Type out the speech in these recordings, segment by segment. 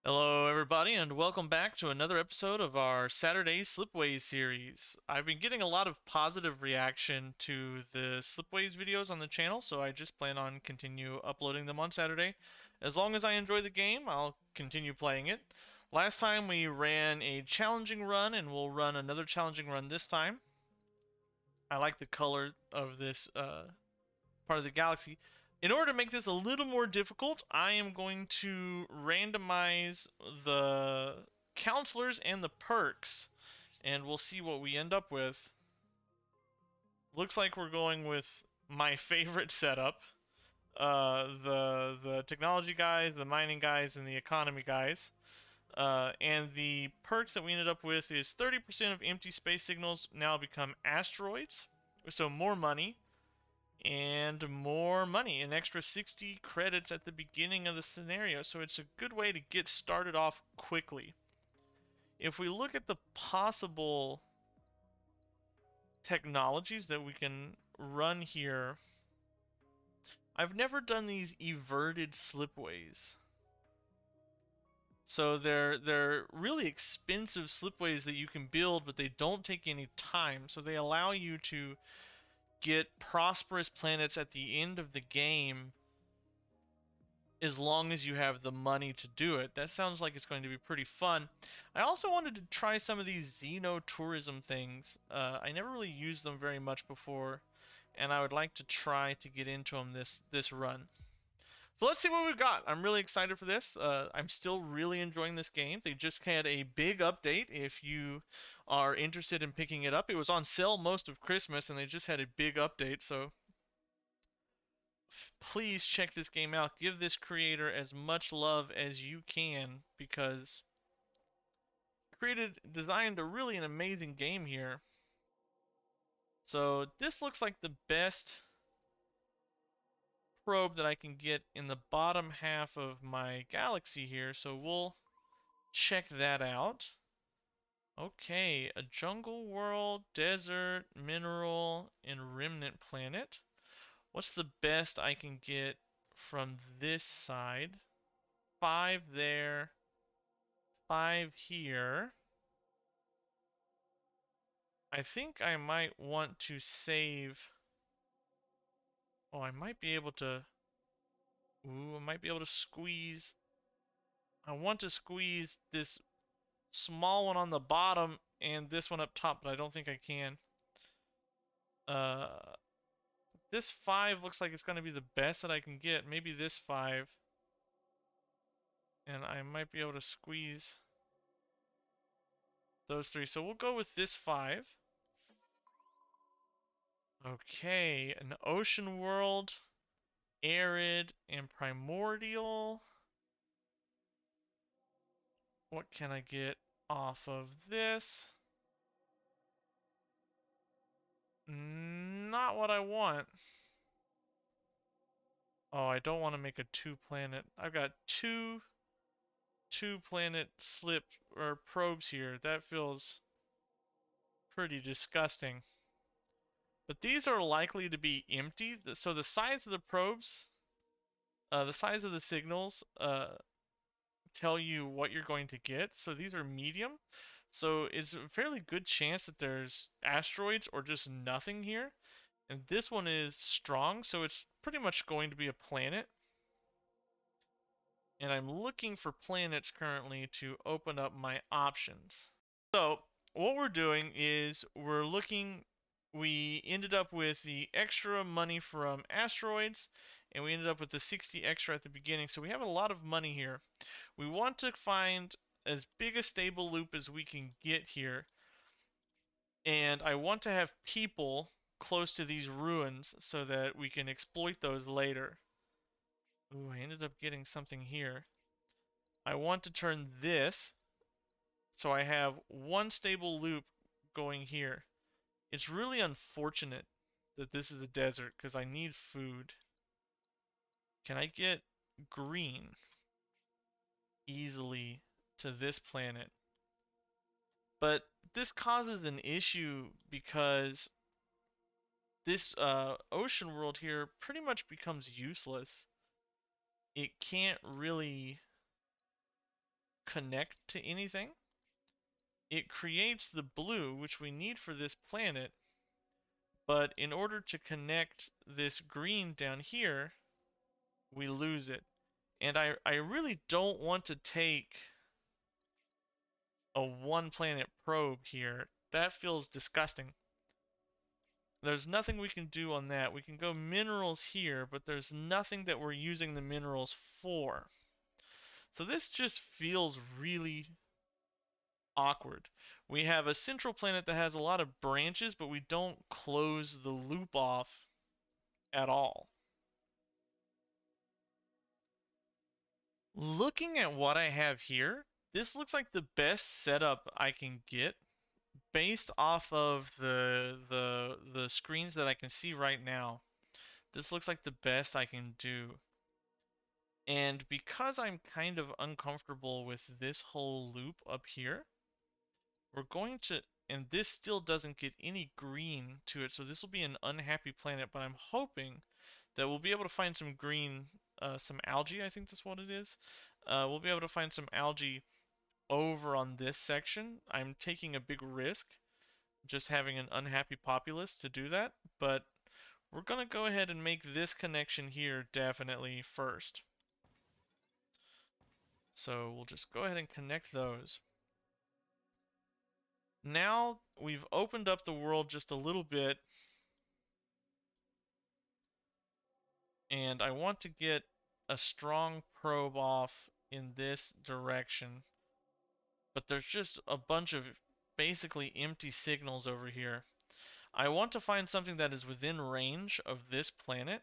Hello, everybody, and welcome back to another episode of our Saturday Slipways series. I've been getting a lot of positive reaction to the Slipways videos on the channel, so I just plan on continue uploading them on Saturday. As long as I enjoy the game, I'll continue playing it. Last time we ran a challenging run, and we'll run another challenging run this time. I like the color of this part of the galaxy. In order to make this a little more difficult, I am going to randomize the counselors and the perks, and we'll see what we end up with. Looks like we're going with my favorite setup. The technology guys, the mining guys, and the economy guys. And the perks that we ended up with is 30% of empty space signals now become asteroids, so more money. And more money, an extra 60 credits at the beginning of the scenario, so it's a good way to get started off quickly. If we look at the possible technologies that we can run here, I've never done these everted slipways. So they're really expensive slipways that you can build, but they don't take any time, so they allow you to get prosperous planets at the end of the game as long as you have the money to do it. That sounds like it's going to be pretty fun. I also wanted to try some of these xenotourism things. I never really used them very much before, and I would like to try to get into them this run. So let's see what we've got. I'm really excited for this. I'm still really enjoying this game. They just had a big update. If you are interested in picking it up, it was on sale most of Christmas, and they just had a big update. So please check this game out. Give this creator as much love as you can because designed a really an amazing game here. So this looks like the best probe that I can get in the bottom half of my galaxy here. So we'll check that out. Okay, a jungle world, desert, mineral, and remnant planet. What's the best I can get from this side? 5 there. 5 here. I think I might want to save. Oh, I might be able to. Ooh, I might be able to squeeze. I want to squeeze this small one on the bottom and this one up top, but I don't think I can. Uh, this 5 looks like it's going to be the best that I can get. Maybe this 5. And I might be able to squeeze those 3. So we'll go with this 5. Okay, an ocean world, arid, and primordial. What can I get off of this? Not what I want. Oh, I don't want to make a 2-planet. I've got two-planet slip or probes here. That feels pretty disgusting. But these are likely to be empty. So the size of the probes, the size of the signals, tell you what you're going to get. So these are medium. So it's a fairly good chance that there's asteroids or just nothing here. And this one is strong, so it's pretty much going to be a planet. And I'm looking for planets currently to open up my options. So what we're doing is we ended up with the extra money from asteroids, and we ended up with the 60 extra at the beginning. So we have a lot of money here. We want to find as big a stable loop as we can get here. And I want to have people close to these ruins so that we can exploit those later. Ooh, I ended up getting something here. I want to turn this so I have one stable loop going here. It's really unfortunate that this is a desert because I need food. Can I get green easily to this planet? But this causes an issue because this ocean world here pretty much becomes useless. It can't really connect to anything, it creates the blue, which we need for this planet, but in order to connect this green down here, we lose it. And I really don't want to take a one planet probe here. That feels disgusting. There's nothing we can do on that. We can go minerals here, but there's nothing that we're using the minerals for. So this just feels really awkward. We have a central planet that has a lot of branches, but we don't close the loop off at all. Looking at what I have here, this looks like the best setup I can get based off of the screens that I can see right now. This looks like the best I can do. And because I'm kind of uncomfortable with this whole loop up here, we're going to, and this still doesn't get any green to it, so this will be an unhappy planet, but I'm hoping that we'll be able to find some green, some algae, I think that's what it is. We'll be able to find some algae over on this section. I'm taking a big risk just having an unhappy populace to do that, but we're going to go ahead and make this connection here definitely first. So we'll just go ahead and connect those. Now we've opened up the world just a little bit, and I want to get a strong probe off in this direction, but there's just a bunch of basically empty signals over here. I want to find something that is within range of this planet,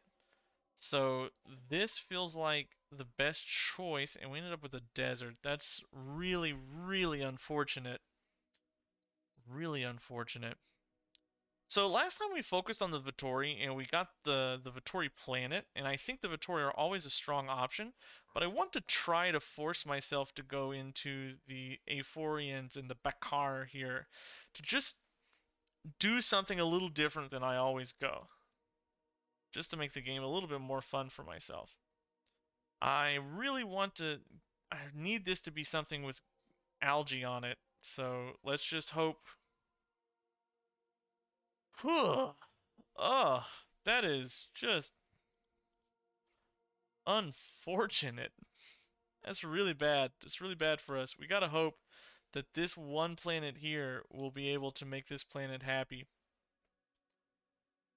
so this feels like the best choice, and we ended up with a desert. That's really, really unfortunate. Really unfortunate. So last time we focused on the Vattori and we got the Vattori planet, and I think the Vattori are always a strong option, but I want to try to force myself to go into the Aphorians and the Baq'qar here to just do something a little different than I always go. Just to make the game a little bit more fun for myself. I really want to, I need this to be something with algae on it, so let's just hope. Whew. Oh, that is just unfortunate. That's really bad. It's really bad for us. We gotta hope that this one planet here will be able to make this planet happy.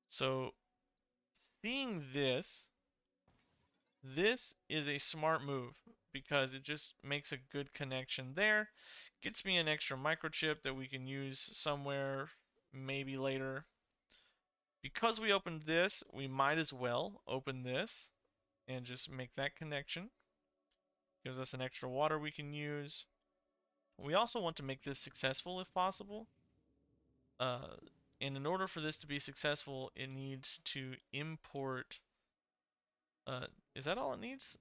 So, seeing this, this is a smart move because it just makes a good connection there. Gets me an extra microchip that we can use somewhere, maybe later. Because we opened this, we might as well open this and just make that connection. Gives us an extra water we can use. We also want to make this successful if possible. And in order for this to be successful, it needs to import. Is that all it needs?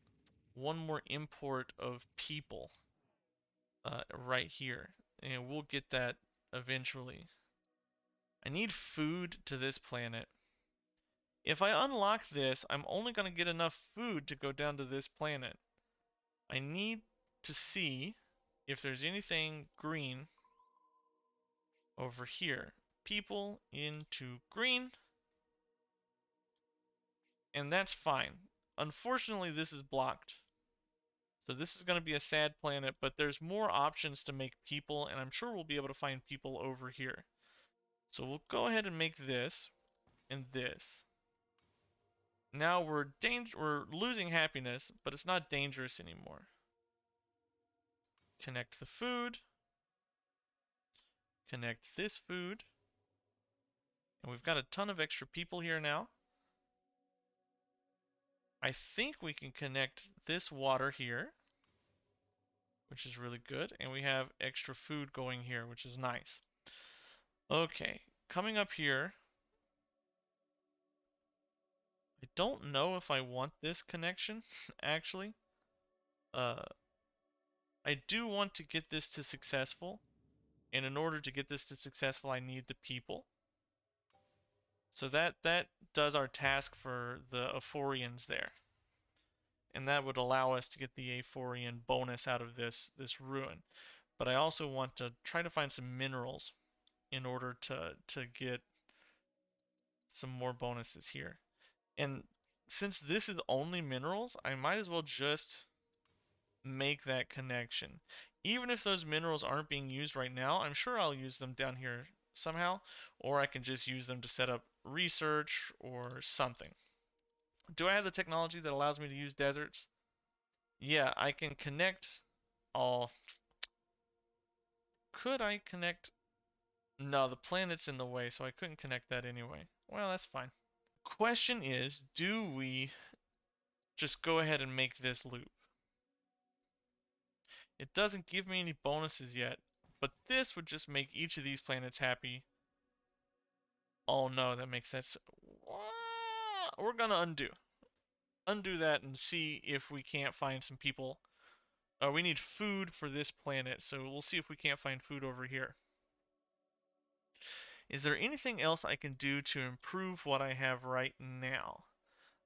One more import of people right here. And we'll get that eventually. I need food to this planet. If I unlock this, I'm only going to get enough food to go down to this planet. I need to see if there's anything green over here. People into green. And that's fine. Unfortunately, this is blocked. So this is going to be a sad planet, but there's more options to make people, and I'm sure we'll be able to find people over here. So we'll go ahead and make this and this. Now we're losing happiness, but it's not dangerous anymore. Connect the food. Connect this food. And we've got a ton of extra people here now. I think we can connect this water here, which is really good. And we have extra food going here, which is nice. Okay, coming up here. I don't know if I want this connection, actually. I do want to get this to successful. And in order to get this to successful, I need the people. So that does our task for the Aphorians there. and that would allow us to get the Aphorian bonus out of this ruin. But I also want to try to find some minerals in order to get some more bonuses here. And since this is only minerals, I might as well just make that connection. Even if those minerals aren't being used right now, I'm sure I'll use them down here somehow, or I can just use them to set up research or something. Do I have the technology that allows me to use deserts? Yeah, I can connect all. Could I connect? No, the planet's in the way, so I couldn't connect that anyway. Well, that's fine. Question is, do we just go ahead and make this loop? It doesn't give me any bonuses yet, but this would just make each of these planets happy. Oh no, that makes sense. We're gonna undo that and see if we can't find some people. We need food for this planet, so we'll see if we can't find food over here. Is there anything else I can do to improve what I have right now?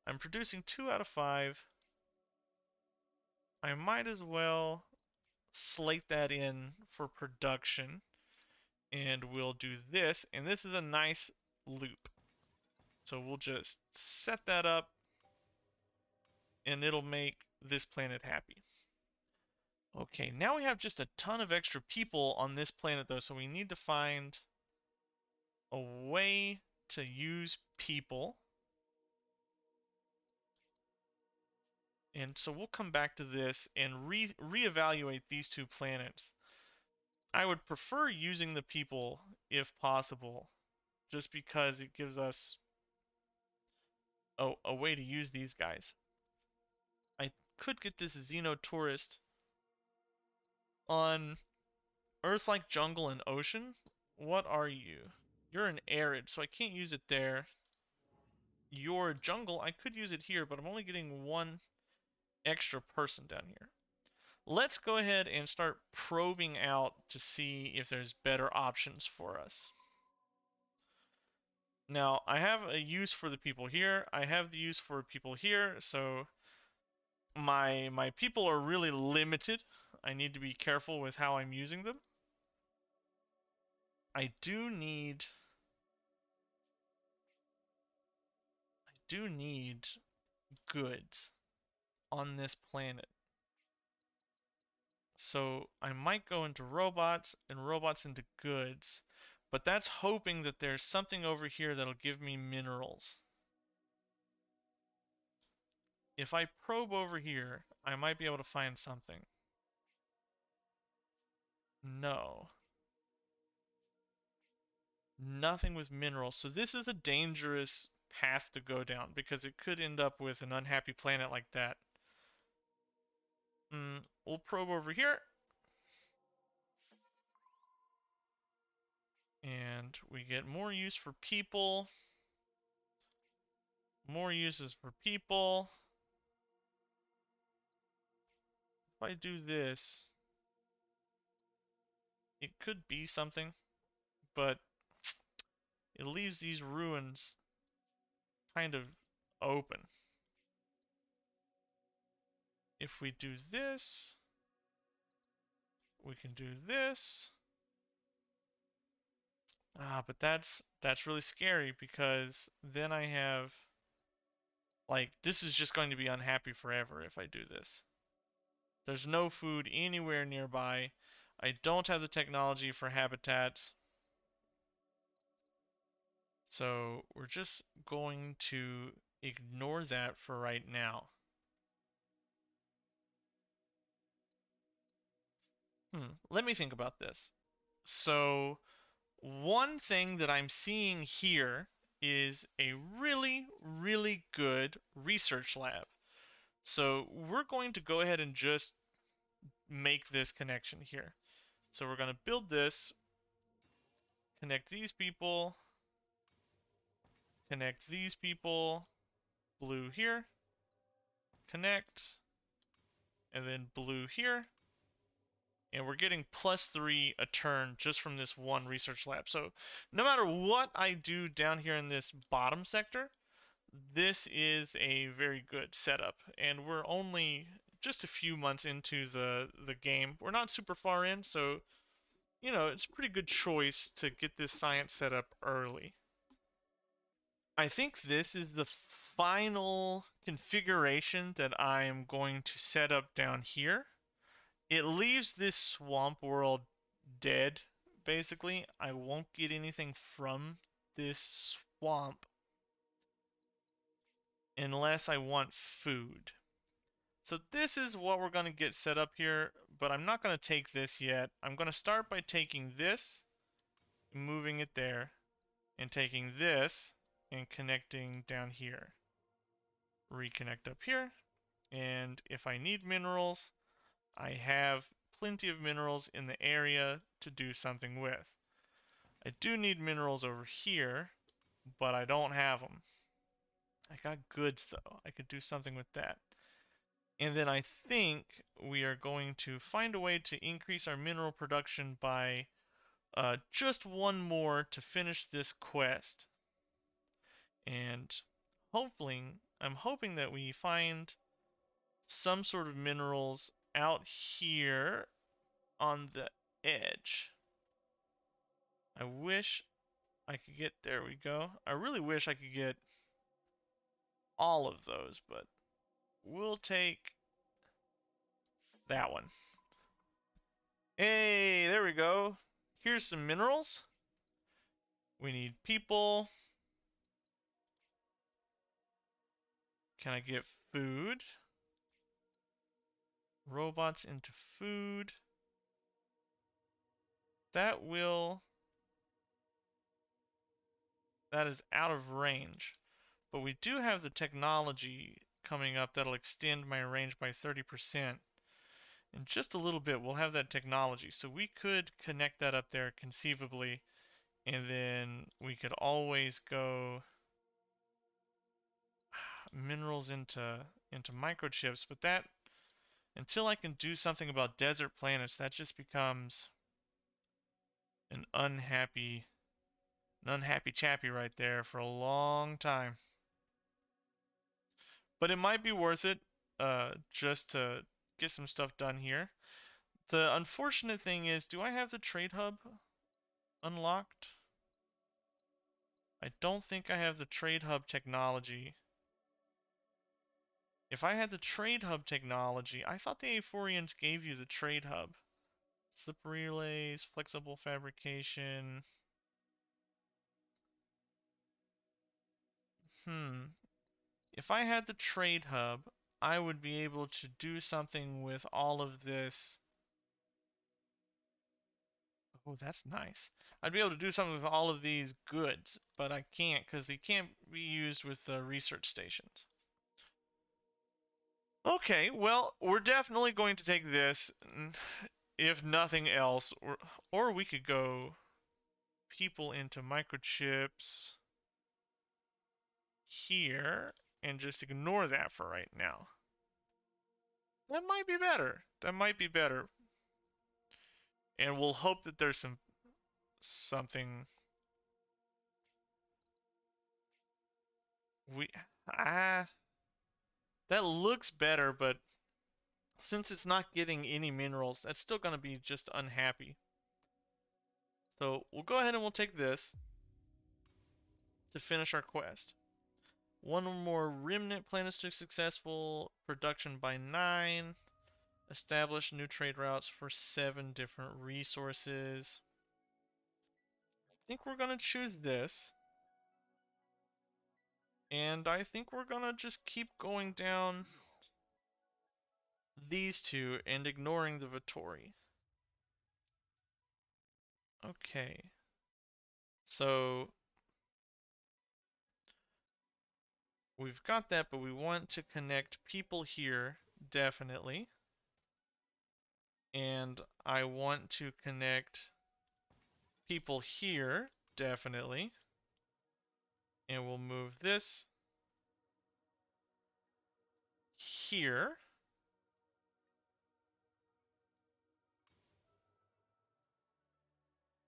I'm producing 2 out of 5. I might as well slate that in for production, and we'll do this, and this is a nice loop. So we'll just set that up, and it'll make this planet happy. Okay, now we have just a ton of extra people on this planet though, so we need to find a way to use people. And so we'll come back to this and reevaluate these 2 planets. I would prefer using the people if possible, just because it gives us a way to use these guys. I could get this Xeno tourist on Earth like jungle and ocean. What are you? You're an arid, so I can't use it there. You're jungle, I could use it here, but I'm only getting 1 extra person down here. Let's go ahead and start probing out to see if there's better options for us. Now, I have a use for the people here. I have the use for people here, so my people are really limited. I need to be careful with how I'm using them. I do need goods on this planet. So I might go into robots and robots into goods, but that's hoping that there's something over here that'll give me minerals. If I probe over here, I might be able to find something. No. Nothing with minerals. So this is a dangerous path to go down because it could end up with an unhappy planet like that. We'll probe over here. And we get more use for people. More uses for people. If I do this, it could be something, but it leaves these ruins kind of open. If we do this, we can do this. But that's really scary because then I have, like, this is just going to be unhappy forever if I do this. There's no food anywhere nearby. I don't have the technology for habitats. So we're just going to ignore that for right now. Let me think about this. So one thing that I'm seeing here is a really, really good research lab. So we're going to go ahead and just make this connection here. So we're going to build this, connect these people, blue here, connect, and then blue here. And we're getting +3 a turn just from this one research lab. So no matter what I do down here in this bottom sector, this is a very good setup, and we're only just a few months into the game. We're not super far in, so it's a pretty good choice to get this science set up early. I think this is the final configuration that I am going to set up down here. It leaves this swamp world dead, basically. I won't get anything from this swamp unless I want food. So this is what we're going to get set up here, but I'm not going to take this yet. I'm going to start by taking this, moving it there, and taking this and connecting down here. Reconnect up here, and if I need minerals, I have plenty of minerals in the area to do something with. I do need minerals over here, but I don't have them. I got goods though. I could do something with that. And then I think we are going to find a way to increase our mineral production by just one more to finish this quest. And I'm hoping that we find some sort of minerals out here on the edge. I wish I could get, there we go. I really wish I could get all of those, but we'll take that one. Hey, there we go. Here's some minerals. We need people. Can I get food? Robots into food. That is out of range. But we do have the technology coming up that'll extend my range by 30%. In just a little bit, we'll have that technology. So we could connect that up there conceivably, and then we could always go minerals into microchips. But that, until I can do something about desert planets, that just becomes an unhappy chappy right there for a long time. But it might be worth it, just to get some stuff done here. The unfortunate thing is, do I have the trade hub unlocked? I don't think I have the trade hub technology. If I had the trade hub technology, I thought the Aphorians gave you the trade hub. Slip relays, flexible fabrication. If I had the trade hub, I would be able to do something with all of this. Oh, that's nice. I'd be able to do something with all of these goods, but I can't because they can't be used with the research stations. Okay, well, we're definitely going to take this, if nothing else, or we could go people into microchips here and just ignore that for right now. That might be better. That might be better. And we'll hope that there's something we that looks better, but since it's not getting any minerals, that's still going to be just unhappy. So we'll go ahead and we'll take this to finish our quest. One more remnant planets to successful, production by 9, establish new trade routes for 7 different resources. I think we're going to choose this. And I think we're going to just keep going down these two and ignoring the Vattori. Okay. So we've got that, but we want to connect people here, definitely. And I want to connect people here, definitely. And we'll move this here.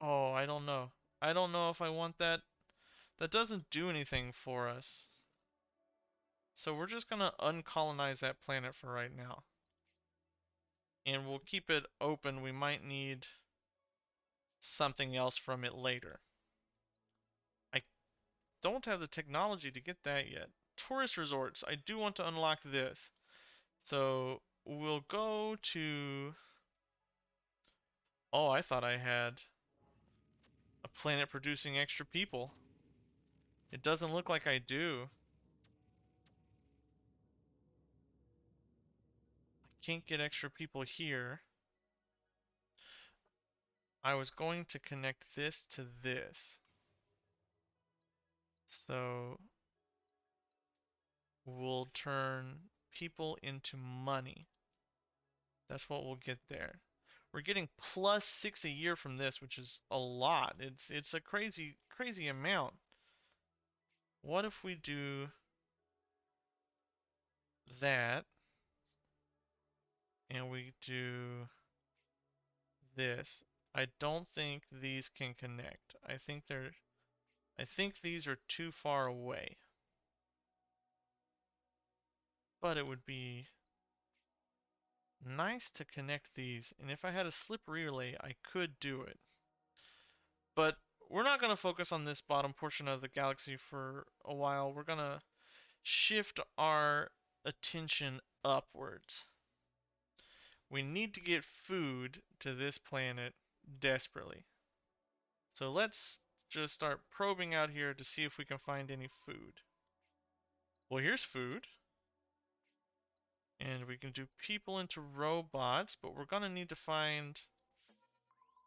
Oh, I don't know. I don't know if I want that. That doesn't do anything for us. So we're just gonna uncolonize that planet for right now. And we'll keep it open. We might need something else from it later. I don't have the technology to get that yet. Tourist resorts. I do want to unlock this. So we'll go to... Oh, I thought I had a planet producing extra people. It doesn't look like I do. I can't get extra people here. I was going to connect this to this. So we'll turn people into money. That's what we'll get there. We're getting +6 a year from this, which is a lot. It's a crazy amount. What if we do that and we do this? I don't think these can connect. I think these are too far away. But it would be nice to connect these, and if I had a slip relay, I could do it. But we're not going to focus on this bottom portion of the galaxy for a while. We're going to shift our attention upwards. We need to get food to this planet desperately. So let's just start probing out here to see if we can find any food. Well, here's food. And we can do people into robots, but we're going to need to find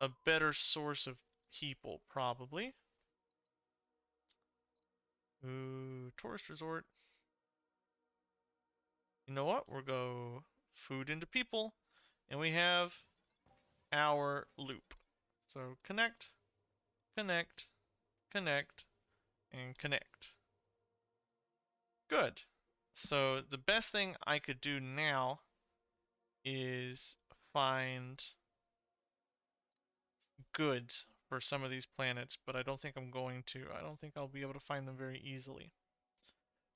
a better source of people, probably. Ooh, tourist resort. You know what? We'll go food into people, and we have our loop. So connect, connect, connect, and connect. Good. So the best thing I could do now is find goods for some of these planets, but I don't think I'm going to. I don't think I'll be able to find them very easily.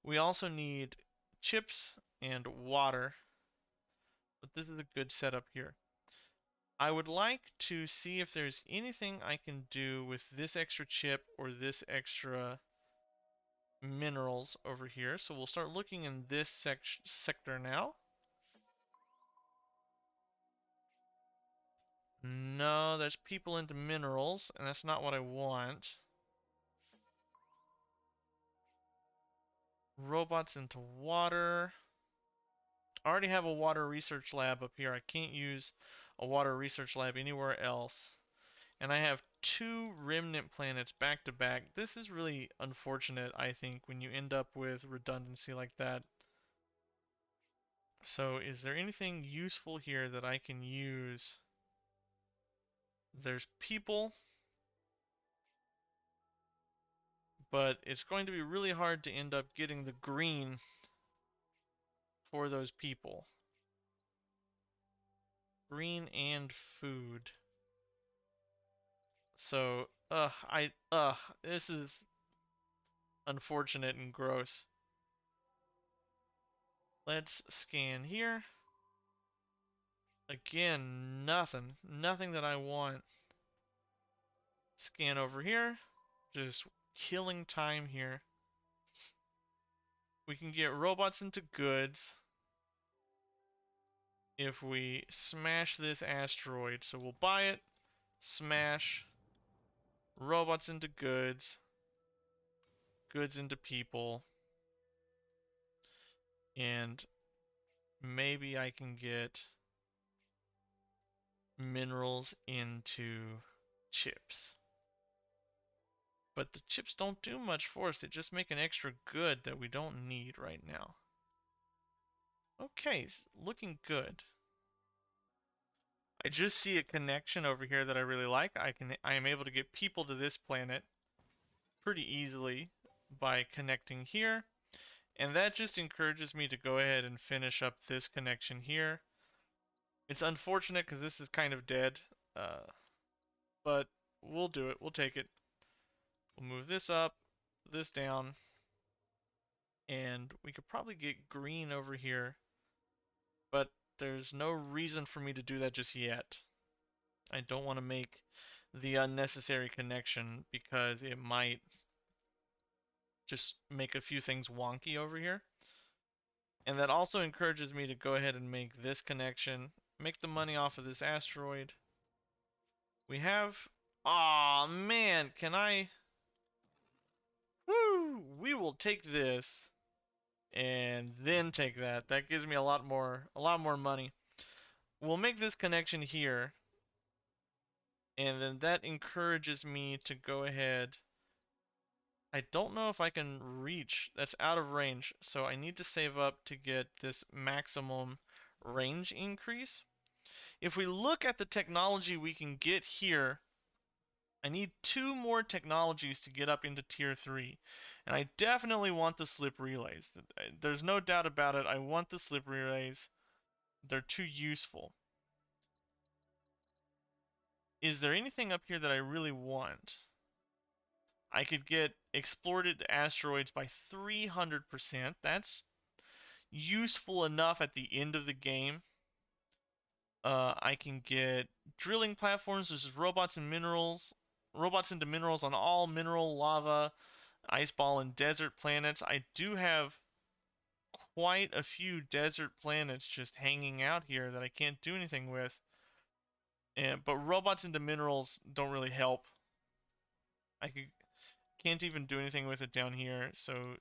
We also need chips and water, but this is a good setup here. I would like to see if there's anything I can do with this extra chip or this extra minerals over here. So we'll start looking in this sector now. No, there's people into minerals, and that's not what I want. Robots into water. I already have a water research lab up here. I can't use a water research lab anywhere else. And I have 2 remnant planets back to back. This is really unfortunate, I think, when you end up with redundancy like that. So is there anything useful here that I can use? There's people, but it's going to be really hard to end up getting the green for those people. Green and food. So, this is unfortunate and gross. Let's scan here. Again, nothing. Nothing that I want. Scan over here. Just killing time here. We can get robots into goods if we smash this asteroid. So we'll buy it, smash, robots into goods, goods into people, and maybe I can get minerals into chips. But the chips don't do much for us. They just make an extra good that we don't need right now. Okay, looking good. I just see a connection over here that I really like. I am able to get people to this planet pretty easily by connecting here. And that just encourages me to go ahead and finish up this connection here. It's unfortunate because this is kind of dead, but we'll do it. We'll take it. We'll move this up, this down. And we could probably get green over here, but there's no reason for me to do that just yet. I don't want to make the unnecessary connection because it might just make a few things wonky over here. And that also encourages me to go ahead and make this connection, make the money off of this asteroid. We have, aw man, can I, woo, we will take this and then take that. That gives me a lot more money. We'll make this connection here, and then that encourages me to go ahead. I don't know if I can reach, that's out of range, so I need to save up to get this maximum range increase. If we look at the technology we can get here, I need 2 more technologies to get up into tier 3. And I definitely want the slip relays. There's no doubt about it. I want the slip relays. They're too useful. Is there anything up here that I really want? I could get explored asteroids by 300%. That's useful enough at the end of the game. I can get drilling platforms. This is robots and minerals. Robots into minerals on all mineral, lava, ice ball, and desert planets. I do have quite a few desert planets just hanging out here that I can't do anything with. But robots into minerals don't really help. Can't even do anything with it down here, so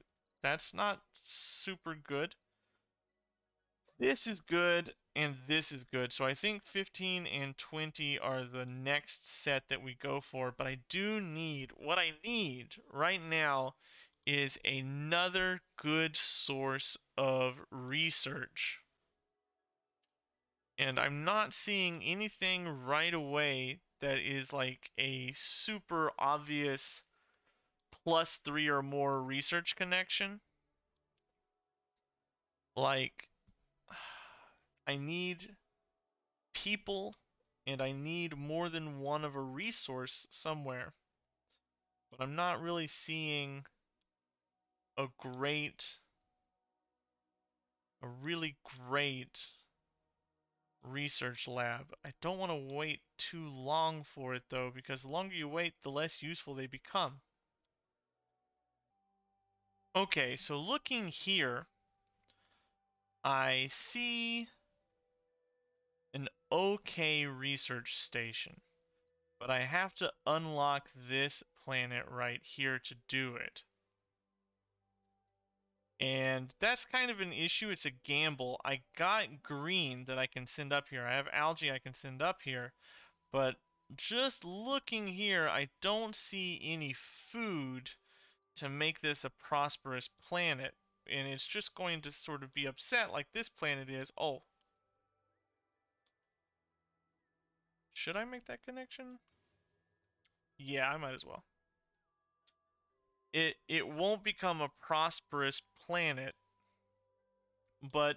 that's not super good. This is good, and this is good. So I think 15 and 20 are the next set that we go for, but I do need, what I need right now is another good source of research. And I'm not seeing anything right away that is like a super obvious +3 or more research connection. Like, I need people and I need more than one of a resource somewhere. But I'm not really seeing a really great research lab. I don't want to wait too long for it though, because the longer you wait, the less useful they become. Okay, so looking here, I see an okay research station, but I have to unlock this planet right here to do it. And that's kind of an issue. It's a gamble. I got green that I can send up here. I have algae I can send up here. But just looking here, I don't see any food to make this a prosperous planet. And it's just going to sort of be upset like this planet is. Oh. Should I make that connection? Yeah, I might as well. It won't become a prosperous planet, but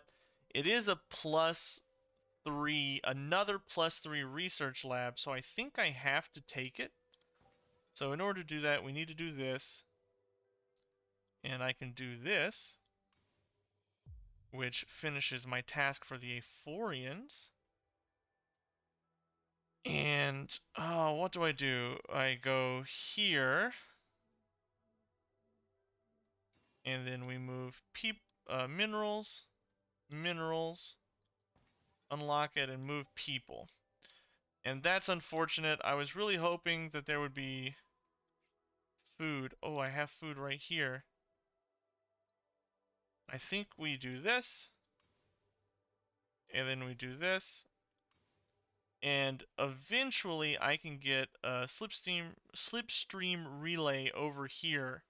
it is a +3, another +3 research lab, so I think I have to take it. So in order to do that, we need to do this. And I can do this, which finishes my task for the Aphorians. And, what do? I go here, and then we move minerals, minerals, unlock it, and move people. And that's unfortunate. I was really hoping that there would be food. Oh, I have food right here. I think we do this, and then we do this, and eventually I can get a slipstream relay over here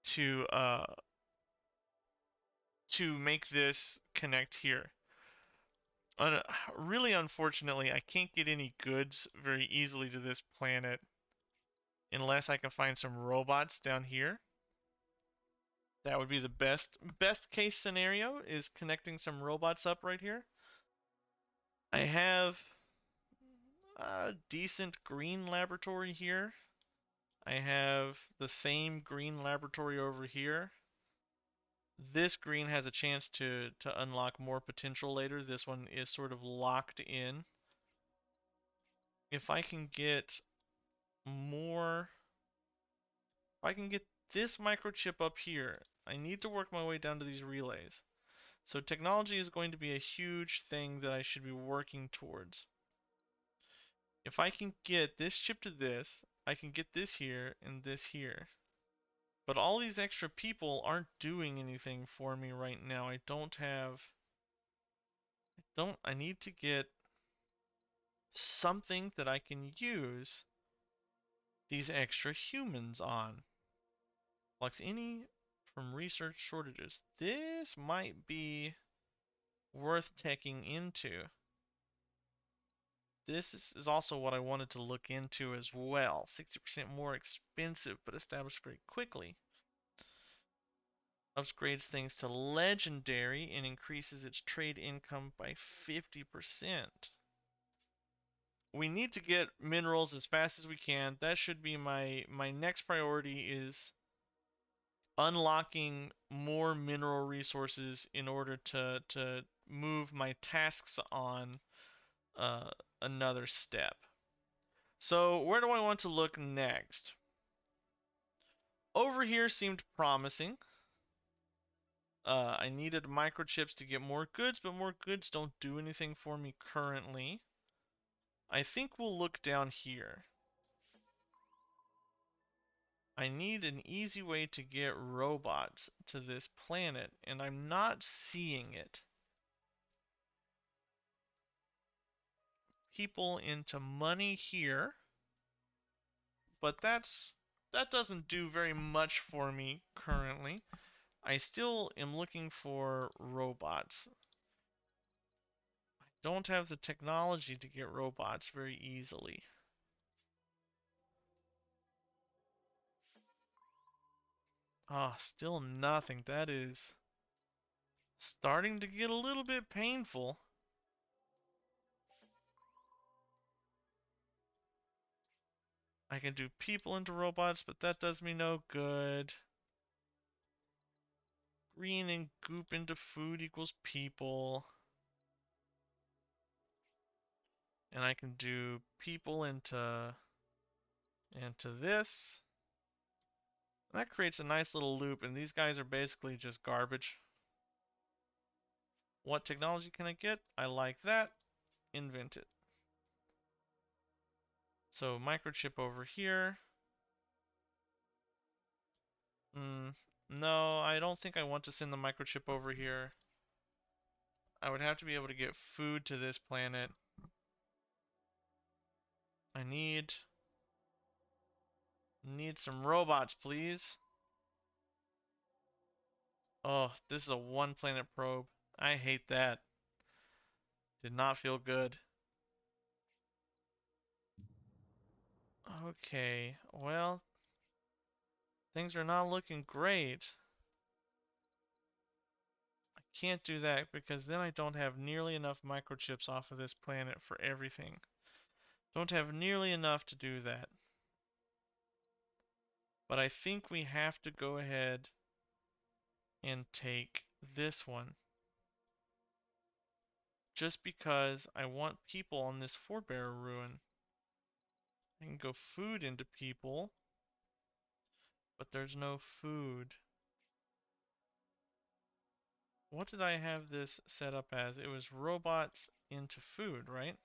to make this connect here. Really unfortunately, I can't get any goods very easily to this planet unless I can find some robots down here. That would be the best case scenario, is connecting some robots up right here. I have a decent green laboratory here. I have the same green laboratory over here. This green has a chance to unlock more potential later. This one is sort of locked in. If I can get more, if I can get this microchip up here, I need to work my way down to these relays. So technology is going to be a huge thing that I should be working towards. If I can get this chip to this, I can get this here and this here. But all these extra people aren't doing anything for me right now. I need to get something that I can use these extra humans on. Flux any from research shortages. This might be worth taking into. This is also what I wanted to look into as well. 60% more expensive, but established very quickly. Upgrades things to legendary and increases its trade income by 50%. We need to get minerals as fast as we can. That should be my next priority, is unlocking more mineral resources in order to move my tasks on another step. So where do I want to look next? Over here seemed promising. I needed microchips to get more goods, but more goods don't do anything for me currently. I think we'll look down here. I need an easy way to get robots to this planet, and I'm not seeing it. People into money here, but that doesn't do very much for me currently. I still am looking for robots. I don't have the technology to get robots very easily. Ah, still nothing. That is starting to get a little bit painful. I can do people into robots, but that does me no good. Green and goop into food equals people. And I can do people into this. That creates a nice little loop, and these guys are basically just garbage. What technology can I get? I like that. Invent it. So microchip over here. No, I don't think I want to send the microchip over here. I would have to be able to get food to this planet. I need some robots, please. Oh, this is a one planet probe. I hate that. Did not feel good. Okay, well, things are not looking great. I can't do that because then I don't have nearly enough microchips off of this planet for everything. Don't have nearly enough to do that. But I think we have to go ahead and take this one. Just because I want people on this forebearer ruin. I can go food into people, but there's no food. What did I have this set up as? It was robots into food, right?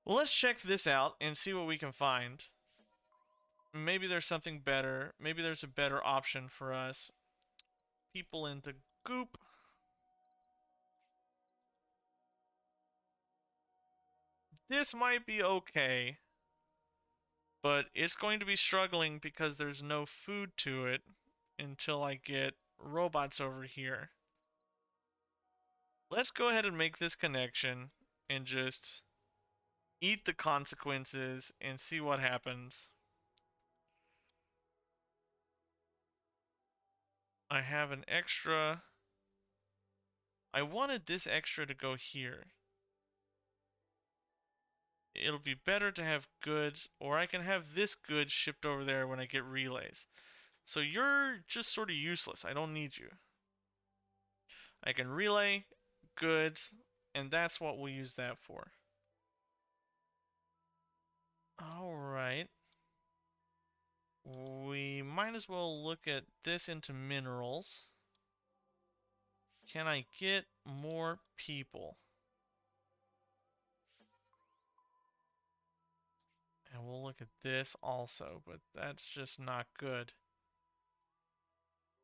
Well, let's check this out and see what we can find. Maybe there's something better. Maybe there's a better option for us. People into goop. This might be okay, but it's going to be struggling because there's no food to it until I get robots over here. Let's go ahead and make this connection and just eat the consequences and see what happens. I have an extra. I wanted this extra to go here. It'll be better to have goods, or I can have this goods shipped over there when I get relays. So you're just sort of useless. I don't need you. I can relay goods, and that's what we'll use that for. Alright. We might as well look at this into minerals. Can I get more people? And we'll look at this also, but that's just not good.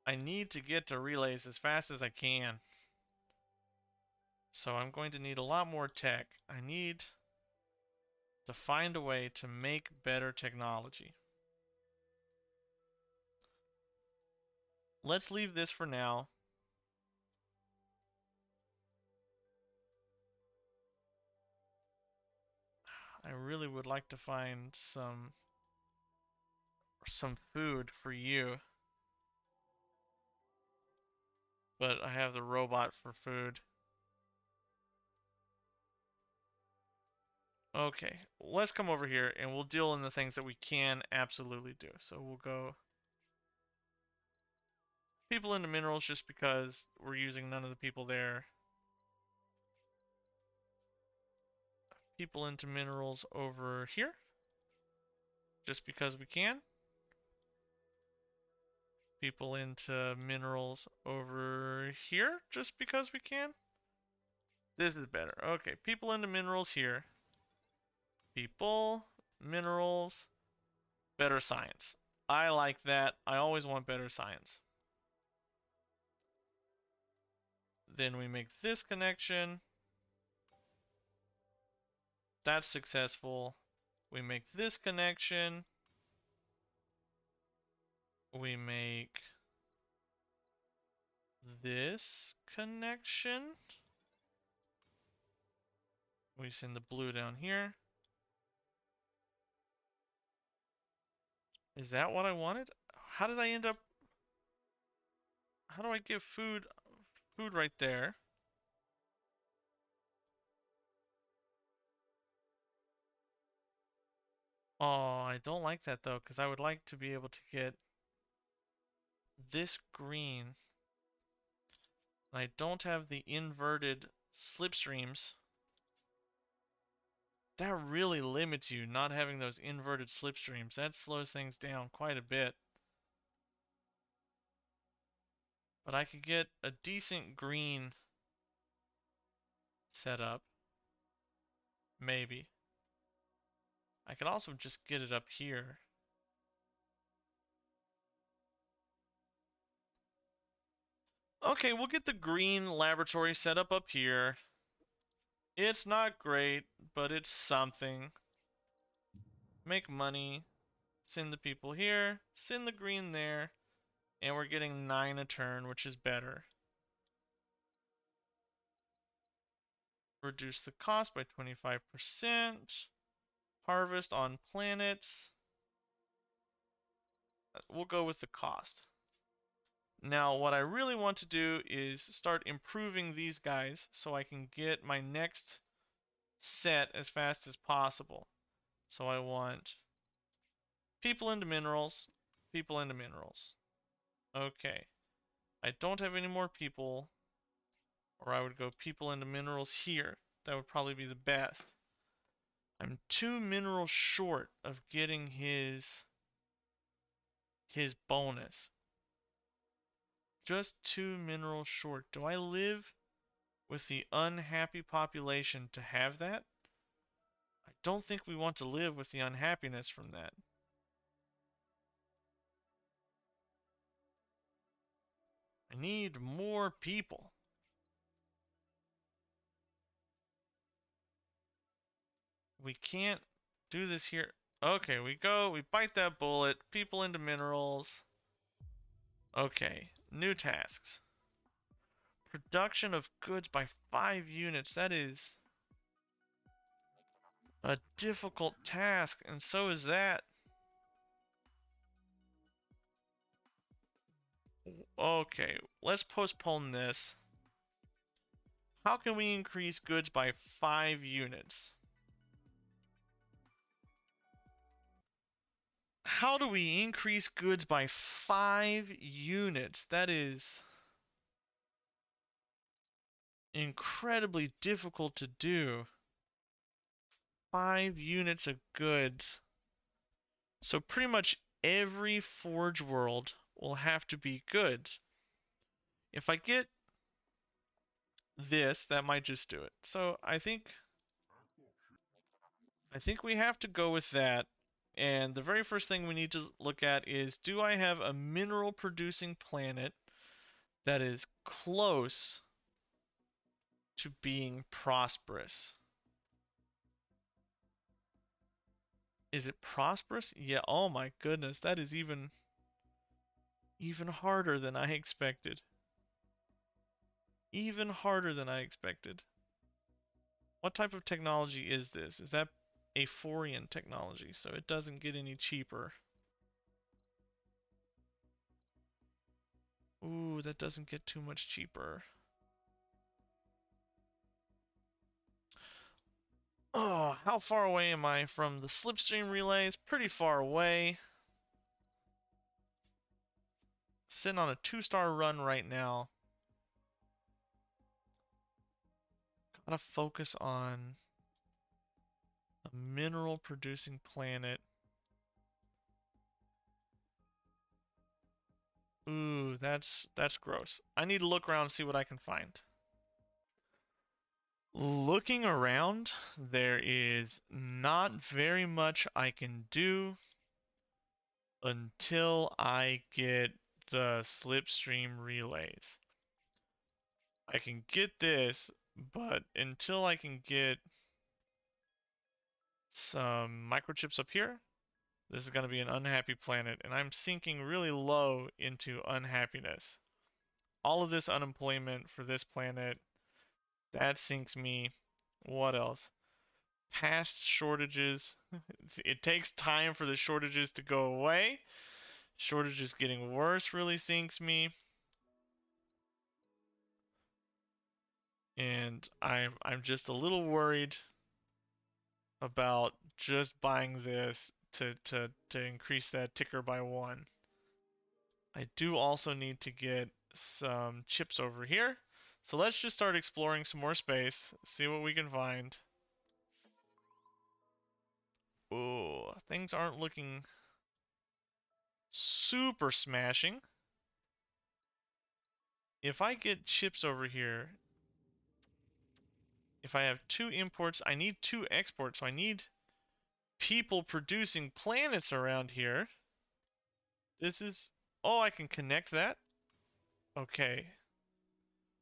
I need to get to relays as fast as I can. So I'm going to need a lot more tech. I need to find a way to make better technology. Let's leave this for now. I really would like to find some food for you. But I have the robot for food. Okay, let's come over here and we'll deal in the things that we can absolutely do. So we'll go people into minerals just because we're using none of the people there. People into minerals over here just because we can. People into minerals over here just because we can. This is better. Okay, people into minerals here. People, minerals, better science. I like that. I always want better science. Then we make this connection. That's successful. We make this connection. We make this connection. We send the blue down here. Is that what I wanted? How did I end up? How do I give food right there? Oh, I don't like that though, because I would like to be able to get this green. I don't have the inverted slipstreams. That really limits you, not having those inverted slipstreams. That slows things down quite a bit. But I could get a decent green setup. Maybe. I could also just get it up here. Okay, we'll get the green laboratory set up here. It's not great, but it's something. Make money. Send the people here. Send the green there. And we're getting 9 a turn, which is better. Reduce the cost by 25%. Harvest on planets. We'll go with the cost. Now, what I really want to do is start improving these guys so I can get my next set as fast as possible. So I want people into minerals, people into minerals. Okay. I don't have any more people, or I would go people into minerals here. That would probably be the best. I'm 2 minerals short of getting his bonus. Just 2 minerals short. Do I live with the unhappy population to have that? I don't think we want to live with the unhappiness from that. I need more people. We can't do this here. Okay, we bite that bullet, people into minerals. Okay, new tasks. Production of goods by 5 units. That is a difficult task, and so is that. Okay, let's postpone this. How can we increase goods by 5 units? how do we increase goods by 5 units? That is incredibly difficult to do. 5 units of goods. So pretty much every Forge World will have to be goods. If I get this, that might just do it. So I think we have to go with that. And the very first thing we need to look at is, do I have a mineral producing planet that is close to being prosperous? Is it prosperous? Yeah, oh my goodness, that is even harder than I expected. Even harder than I expected. What type of technology is this? Is that a Forian technology? So it doesn't get any cheaper. Ooh, that doesn't get too much cheaper. Oh, how far away am I from the slipstream relays? Pretty far away. Sitting on a 2-star run right now. Gotta focus on a mineral producing planet. Ooh, that's gross. I need to look around and see what I can find. Looking around, there is not very much I can do until I get the slipstream relays. I can get this, but until I can get some microchips up here, this is going to be an unhappy planet, and I'm sinking really low into unhappiness. All of this unemployment for this planet, that sinks me. What else? Past shortages. It takes time for the shortages to go away. Shortages getting worse really sinks me. And I'm just a little worried about just buying this to increase that ticker by 1. I do also need to get some chips over here. So let's just start exploring some more space, see what we can find. Ooh, things aren't looking super smashing. If I get chips over here, if I have 2 imports, I need 2 exports, so I need people producing planets around here. This is... Oh, I can connect that? Okay.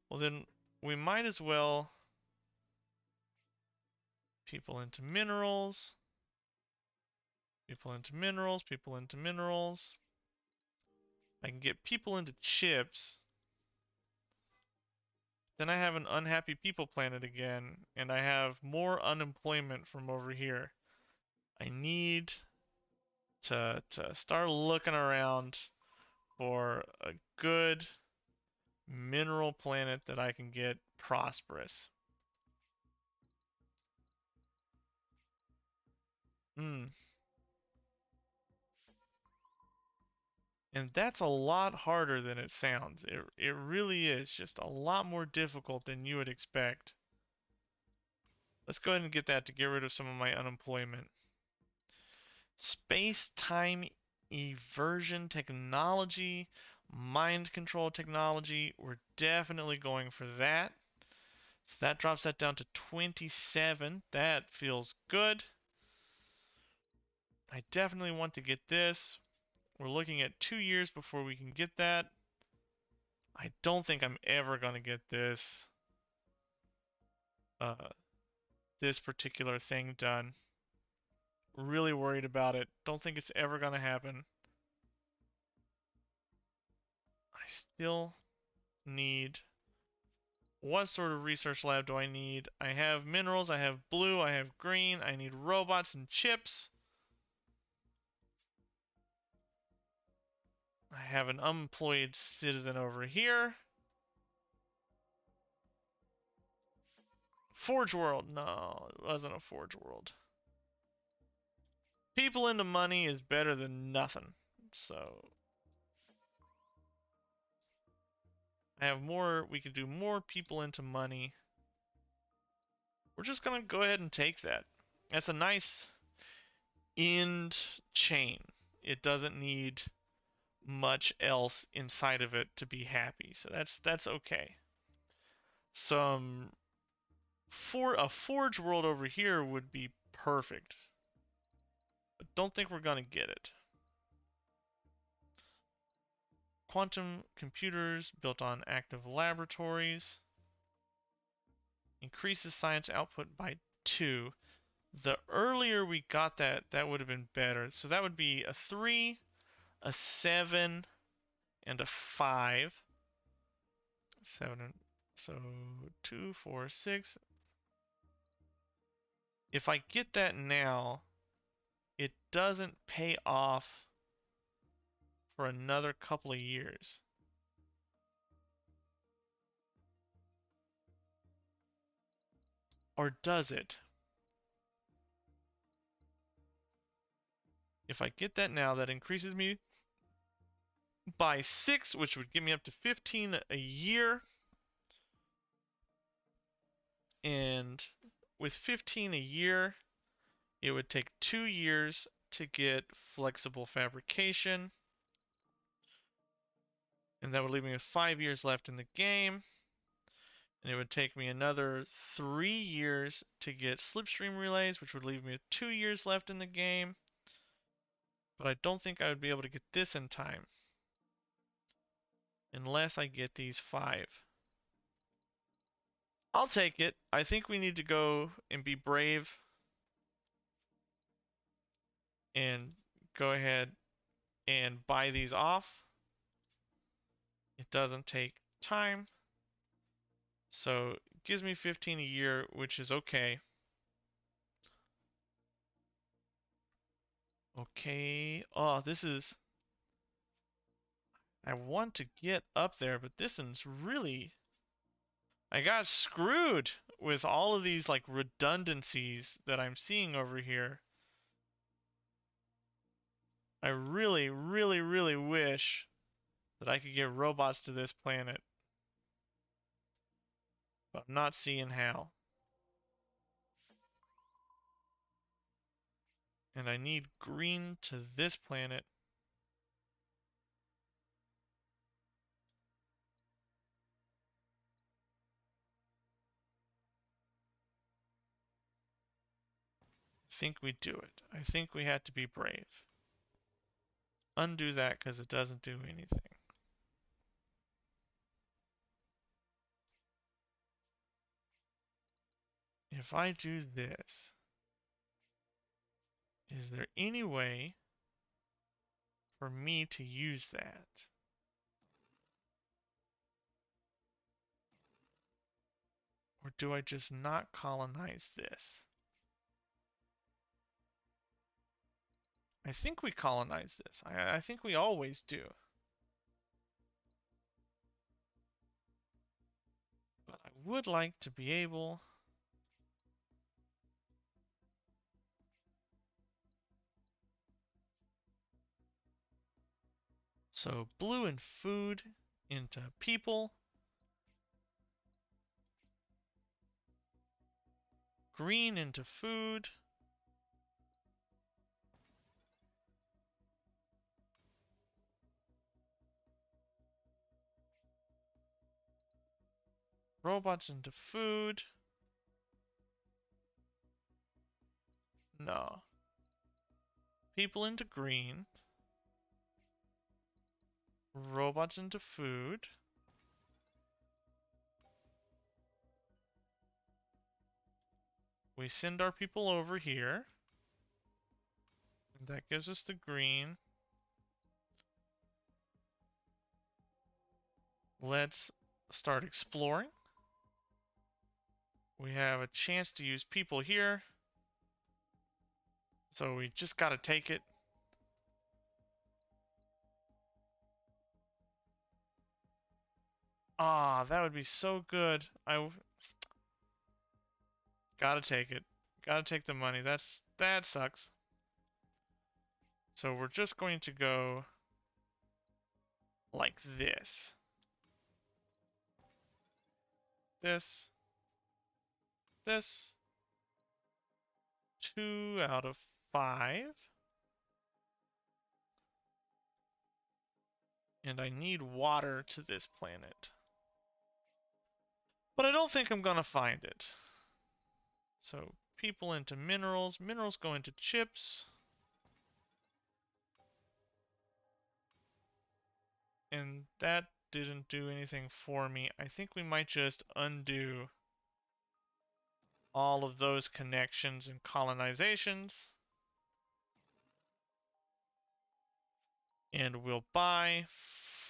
Well then, we might as well... People into minerals. People into minerals, people into minerals. I can get people into chips. Then I have an unhappy people planet again, and I have more unemployment from over here. I need to start looking around for a good mineral planet that I can get prosperous. Hmm. And that's a lot harder than it sounds. It really is just a lot more difficult than you would expect. Let's go ahead and get that to get rid of some of my unemployment. Space-time eversion technology, mind control technology, we're definitely going for that. So that drops that down to 27. That feels good. I definitely want to get this. We're looking at 2 years before we can get that. I don't think I'm ever going to get this uh, this particular thing done. Really worried about it. Don't think it's ever going to happen. I still need... What sort of research lab do I need? I have minerals, I have blue, I have green, I need robots and chips. I have an unemployed citizen over here. Forge World. No, it wasn't a Forge World. People into money is better than nothing. So I have more, we could do more people into money. We're just gonna go ahead and take that. That's a nice end chain. It doesn't need much else inside of it to be happy. So that's okay. Some for a forge world over here would be perfect. But don't think we're gonna get it. Quantum computers built on active laboratories. Increases science output by 2. The earlier we got that, that would have been better. So that would be a 3, a 7, and a 5. 7, so 2, 4, 6. If I get that now, it doesn't pay off for another couple of years. Or does it? If I get that now, that increases me by 6, which would get me up to 15 a year. And with 15 a year, it would take 2 years to get flexible fabrication. And that would leave me with 5 years left in the game. And it would take me another 3 years to get slipstream relays, which would leave me with 2 years left in the game. But I don't think I would be able to get this in time. Unless I get these 5. I'll take it. I think we need to go and be brave. And go ahead and buy these off. It doesn't take time. So it gives me 15 a year, which is okay. Okay. Oh, this is... I want to get up there, but this one's really... I got screwed with all of these like redundancies that I'm seeing over here. I really, really, really wish that I could get robots to this planet. But I'm not seeing how. And I need green to this planet. I think we do it. I think we had to be brave. Undo that because it doesn't do anything. If I do this, is there any way for me to use that? Or do I just not colonize this? I think we colonize this. I think we always do. But I would like to be able... So blue and food into people. Green into food. Robots into food. No. People into green. Robots into food. We send our people over here. And that gives us the green. Let's start exploring. We have a chance to use people here. So we just gotta take it. Ah, that would be so good. I gotta take it. Gotta take the money. That sucks. So we're just going to go like this. This. This. 2 out of 5. And I need water to this planet. But I don't think I'm gonna find it. So people into minerals. Minerals go into chips. And that didn't do anything for me. I think we might just undo all of those connections and colonizations. And we'll buy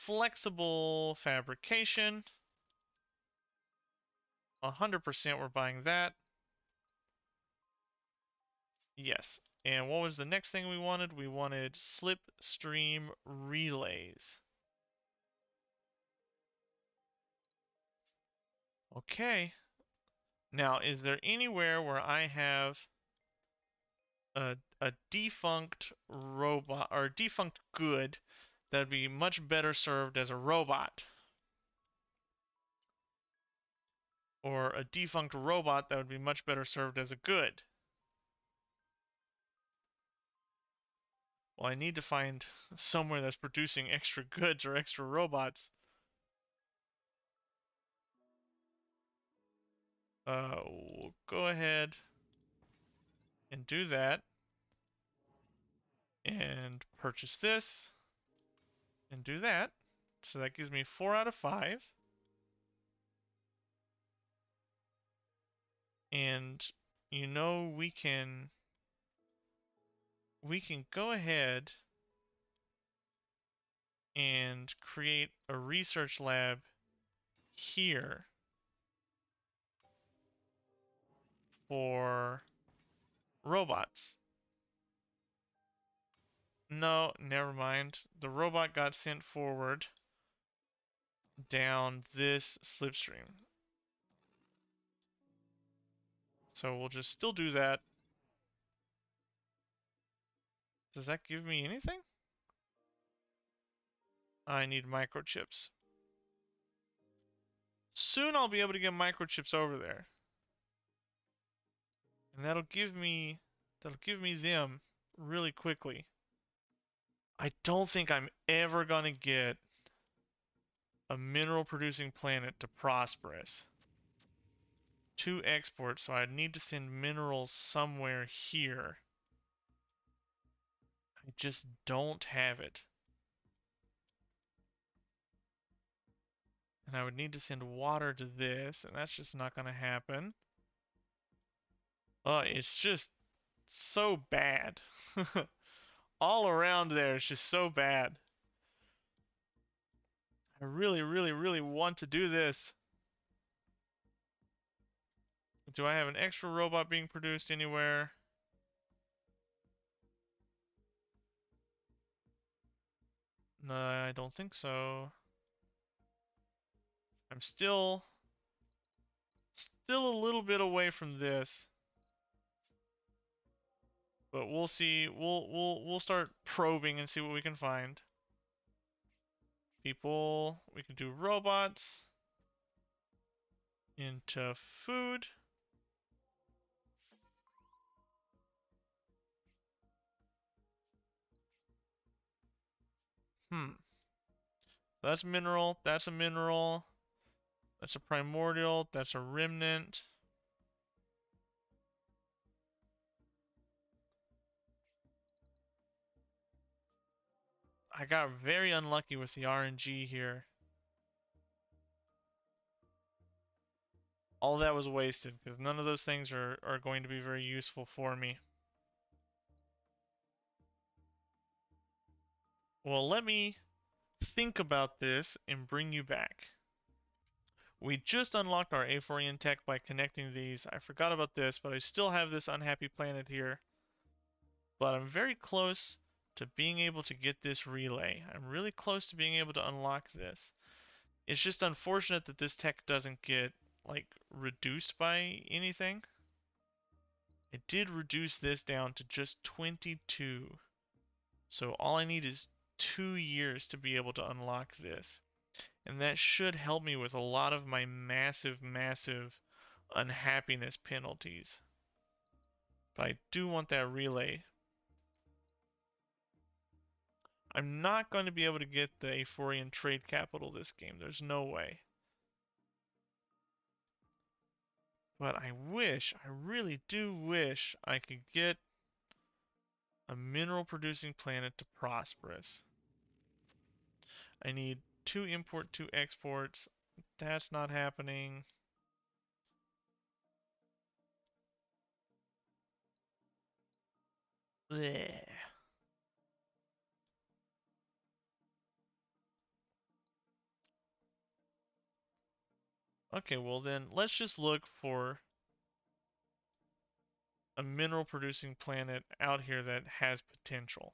flexible fabrication. 100% we're buying that. Yes. And what was the next thing we wanted? We wanted slipstream relays. Okay. Now, is there anywhere where I have a defunct robot or defunct good that'd be much better served as a robot? Or a defunct robot that would be much better served as a good? Well, I need to find somewhere that's producing extra goods or extra robots. We'll go ahead and do that. And purchase this. And do that. So that gives me 4 out of 5. And you know we can go ahead and create a research lab here for robots. No, never mind. The robot got sent forward down this slipstream. So we'll just still do that. Does that give me anything? I need microchips. Soon I'll be able to get microchips over there. And that'll give me them really quickly. I don't think I'm ever gonna get a mineral producing planet to prosperous. To export, so I'd need to send minerals somewhere here. I just don't have it. And I would need to send water to this, and that's just not gonna happen. It's just so bad. All around there is just so bad. I really, really, really want to do this. Do I have an extra robot being produced anywhere? No, I don't think so. I'm still a little bit away from this. But we'll see. We'll start probing and see what we can find. People, we can do robots into food. That's mineral, that's a mineral. That's a primordial, that's a remnant. I got very unlucky with the RNG here. All that was wasted because none of those things are going to be very useful for me. Well, let me think about this and bring you back. We just unlocked our A4N tech by connecting these. I forgot about this, but I still have this unhappy planet here. But I'm very close to being able to get this relay. I'm really close to being able to unlock this. It's just unfortunate that this tech doesn't get, like, reduced by anything. It did reduce this down to just 22. So all I need is 2 years to be able to unlock this. And that should help me with a lot of my massive, massive unhappiness penalties. But I do want that relay. I'm not going to be able to get the Aphorian trade capital this game. There's no way. But I wish, I really do wish I could get a mineral producing planet to prosperous. I need 2 import, 2 exports. That's not happening. Blech. Okay, well then let's just look for a mineral producing planet out here that has potential.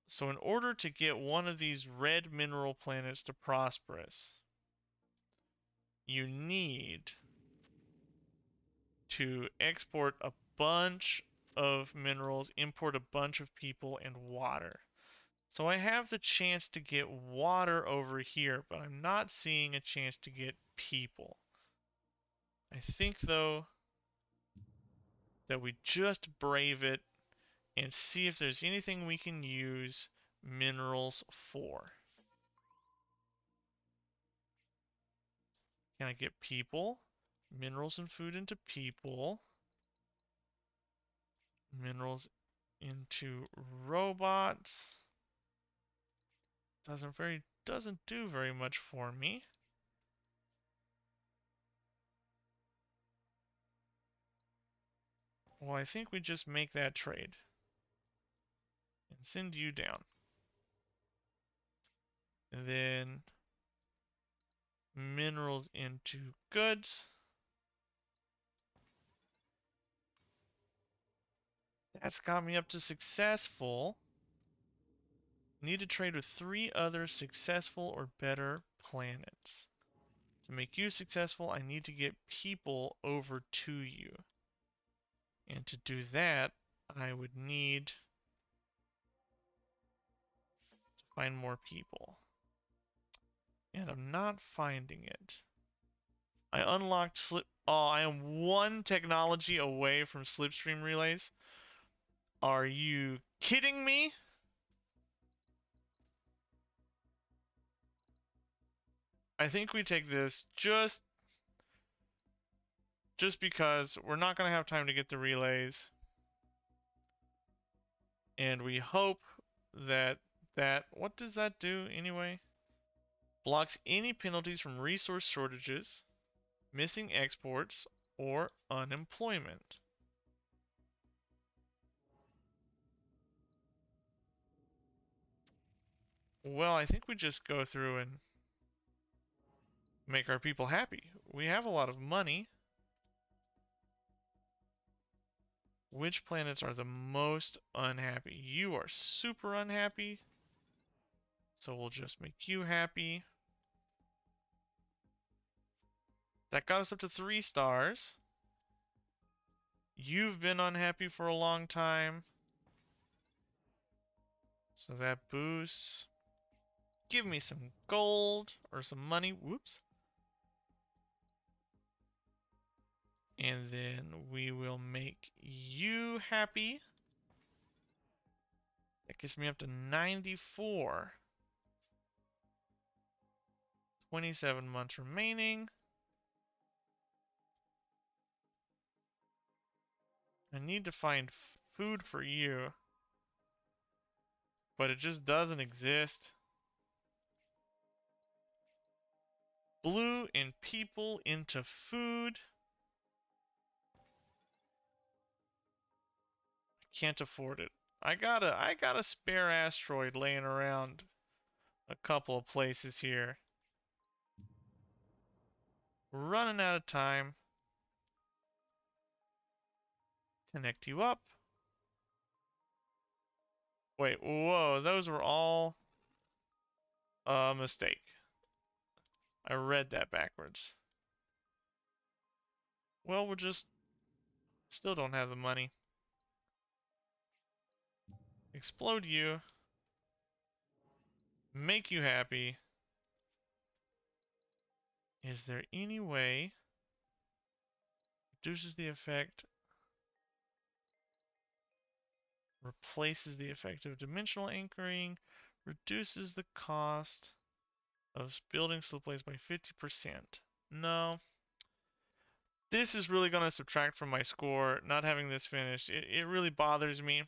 So in order to get one of these red mineral planets to prosperous, you need to export a bunch of minerals, import a bunch of people, and water. So I have the chance to get water over here, but I'm not seeing a chance to get people. I think, though, that we just brave it and see if there's anything we can use minerals for. Can I get people? Minerals and food into people. Minerals into robots. Doesn't do very much for me. Well, I think we just make that trade and send you down. And then minerals into goods. That's got me up to successful. Need to trade with 3 other successful or better planets. To make you successful, I need to get people over to you. And to do that, I would need to find more people. And I'm not finding it. I unlocked Oh, I am 1 technology away from slipstream relays. Are you kidding me? I think we take this just because we're not going to have time to get the relays. And we hope that what does that do anyway? Blocks any penalties from resource shortages, missing exports, or unemployment. Well, I think we just go through and make our people happy. We have a lot of money. Which planets are the most unhappy? You are super unhappy. So we'll just make you happy. That got us up to 3 stars. You've been unhappy for a long time. So that boosts. Give me some gold or some money. Whoops. And then we will make you happy. That gets me up to 94. 27 months remaining. I need to find food for you. But it just doesn't exist. Blue and people into food. Can't afford it. I got a spare asteroid laying around a couple of places here. Running out of time. Connect you up. Wait, whoa, those were all a mistake. I read that backwards. Well, we're just still don't have the money. explode you, make you happy. Is there any way? Reduces the effect, replaces the effect of dimensional anchoring, reduces the cost of building slipways by 50%. No. This is really going to subtract from my score, not having this finished. It really bothers me.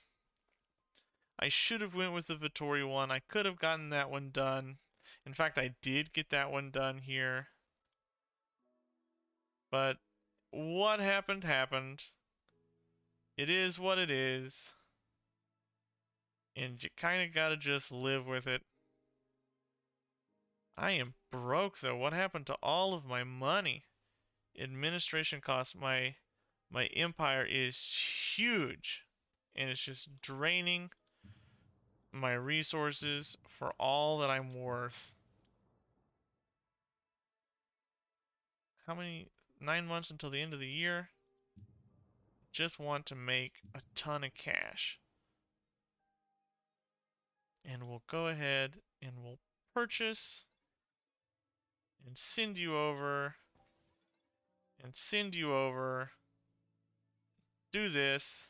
I should have went with the Vattori one. I could have gotten that one done. In fact, I did get that one done here. But what happened, happened. It is what it is. And you kind of got to just live with it. I am broke, though. What happened to all of my money? Administration costs. My empire is huge. And it's just draining my resources for all that I'm worth. How many? 9 months until the end of the year? Just want to make a ton of cash. And we'll go ahead and we'll purchase and send you over and send you over. Do this.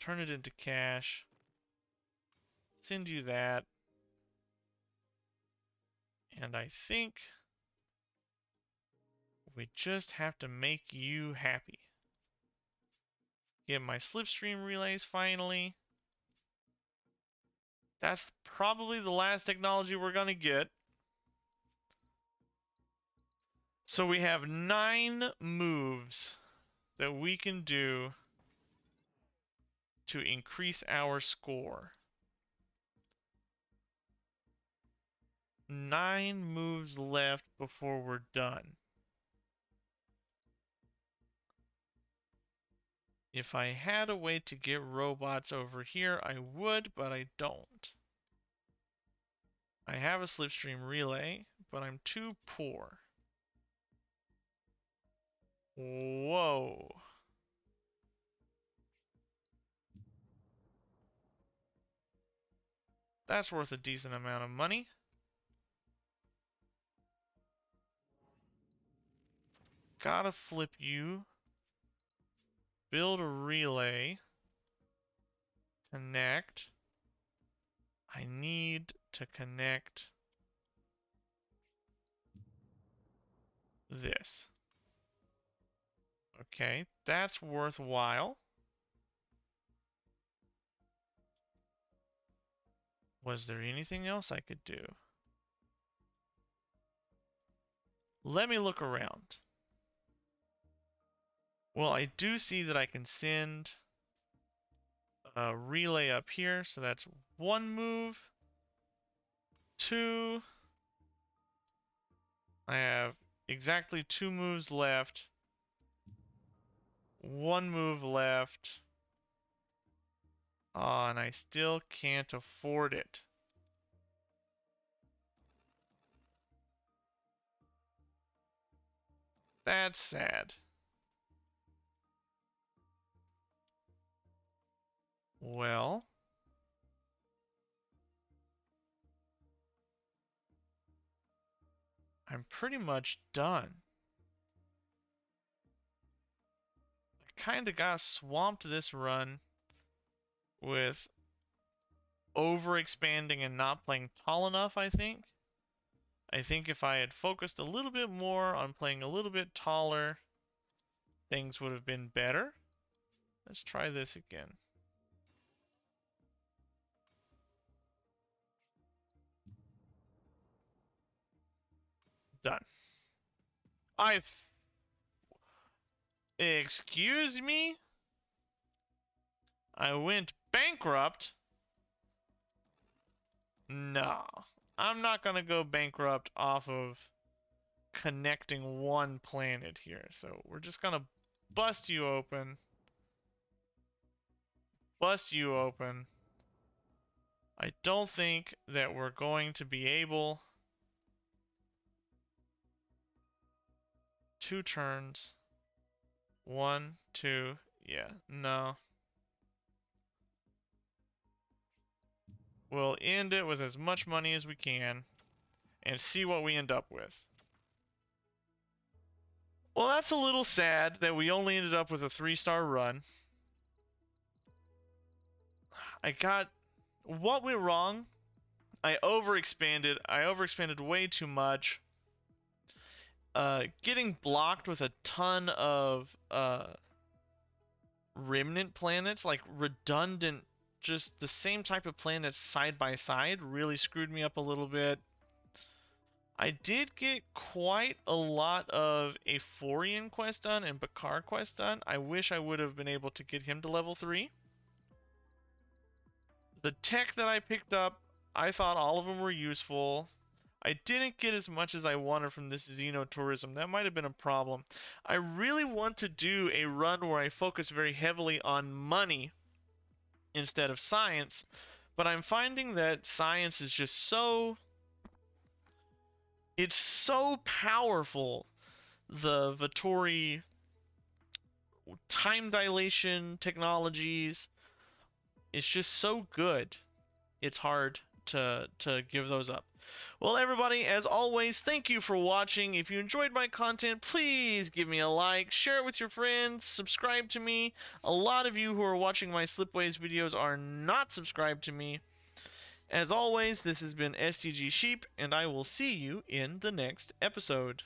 Turn it into cash. Send you that. And I think we just have to make you happy. Get my slipstream relays finally. That's probably the last technology we're going to get. So we have 9 moves that we can do to increase our score. 9 moves left before we're done. If I had a way to get robots over here, I would, but I don't. I have a slipstream relay, but I'm too poor. Whoa. That's worth a decent amount of money. Gotta flip you. Build a relay. Connect. I need to connect this. Okay, that's worthwhile. Was there anything else I could do? Let me look around. Well, I do see that I can send a relay up here, so that's 1 move. 2. I have exactly 2 moves left. 1 move left. Oh, and I still can't afford it. That's sad. Well, I'm pretty much done. I kind of got swamped this run with overexpanding and not playing tall enough, I think. I think if I had focused a little bit more on playing a little bit taller, things would have been better. Let's try this again. Done. Excuse me? I went bankrupt? No. I'm not gonna go bankrupt off of connecting one planet here. So we're just gonna bust you open. Bust you open. I don't think that we're going to be able 2 turns. 1, 2, yeah, no. We'll end it with as much money as we can and see what we end up with. Well, that's a little sad that we only ended up with a 3-star run. What went wrong? I overexpanded way too much. Getting blocked with a ton of remnant planets, like redundant, just the same type of planets side by side, really screwed me up a little bit. I did get quite a lot of Aphorian quest done and Baq'qar quest done. I wish I would have been able to get him to level 3. The tech that I picked up, I thought all of them were useful. I didn't get as much as I wanted from this xenotourism. That might have been a problem. I really want to do a run where I focus very heavily on money instead of science, but I'm finding that science is just it's so powerful. The Vattori time dilation technologies, it's just so good. It's hard to give those up. Well, everybody, as always, thank you for watching. If you enjoyed my content, please give me a like, share it with your friends, subscribe to me. A lot of you who are watching my Slipways videos are not subscribed to me. As always, this has been STG Sheep, and I will see you in the next episode.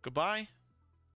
Goodbye.